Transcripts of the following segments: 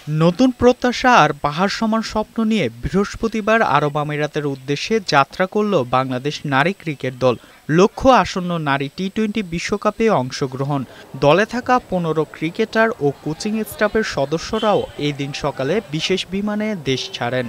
নতুন প্রত্যাশা আর পাহাড় সমান স্বপ্ন নিয়ে বৃহস্পতিবার আরব আমিরাতের উদ্দেশ্যে যাত্রা করল বাংলাদেশ নারী ক্রিকেট দল। লক্ষ্য আসন্ন নারী টি-20 বিশ্বকাপে অংশগ্রহণ। দলে থাকা ১৫ ক্রিকেটার ও কোচিং স্টাফের সদস্যরাও এই দিন সকালে বিশেষ বিমানে দেশ ছাড়েন।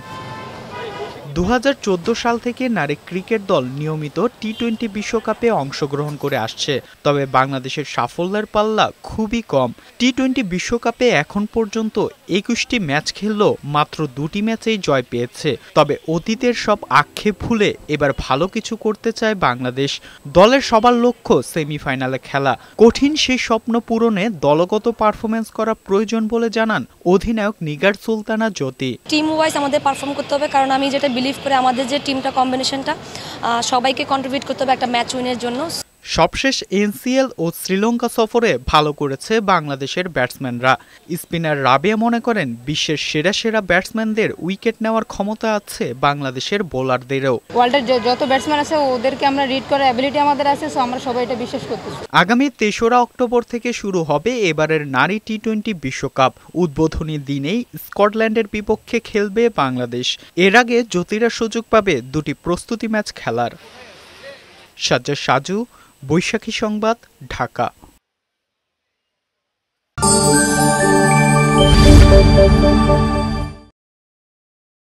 ২০১৪ সাল থেকে নারী ক্রিকেট দল নিয়মিত টি-20 বিশ্বকাপে অংশগ্রহণ করে আসছে, তবে বাংলাদেশের সাফল্যের পাল্লা খুবই কম। টি-20 বিশ্বকাপে এখন পর্যন্ত ২১টি ম্যাচ খেললেও মাত্র ২টি ম্যাচেই জয় পেয়েছে। তবে অতীতের সব আক্ষেপ ভুলে এবার ভালো কিছু করতে চায় বাংলাদেশ। দলের সবার লক্ষ্য সেমিফাইনালে খেলা। কঠিন সেই স্বপ্ন পূরণে দলগত পারফরমেন্স করা প্রয়োজন বলে জানান অধিনায়ক নিগার সুলতানা জ্যোতি। টিম ওয়াইজ আমাদের পারফর্ম করতে হবে, কারণ আমি যেটা বিলিভ করে আমাদের যে টিমটা কম্বিনেশনটা সবাইকে কন্ট্রিবিউট করতে হবে একটা ম্যাচ উইনের জন্য। সবশেষ এনসিএল ও শ্রীলঙ্কা সফরে ভালো করেছে বাংলাদেশের ব্যাটসম্যানরা। স্পিনার রাবিয়া মনে করেন বিশ্বের সেরা সেরা ব্যাটসম্যানদের উইকেট নেওয়ার ক্ষমতা আছে বাংলাদেশের বোলারদেরও। ওয়ার্ল্ডের যত ব্যাটসম্যান আছে ওদেরকে আমরা রিড করার অ্যাবিলিটি আমাদের আছে, সো আমরা সবাই এটা বিশ্বাস করতেছি। আগামী ৩রা অক্টোবর থেকে শুরু হবে এবারের নারী টি-20 বিশ্বকাপ। উদ্বোধনী দিনেই স্কটল্যান্ডের বিপক্ষে খেলবে বাংলাদেশ। এর আগে জ্যোতিরা সুযোগ পাবে দুটি প্রস্তুতি ম্যাচ খেলার। সাজ্জাদ সাজু, বৈশাখী সংবাদ, ঢাকা।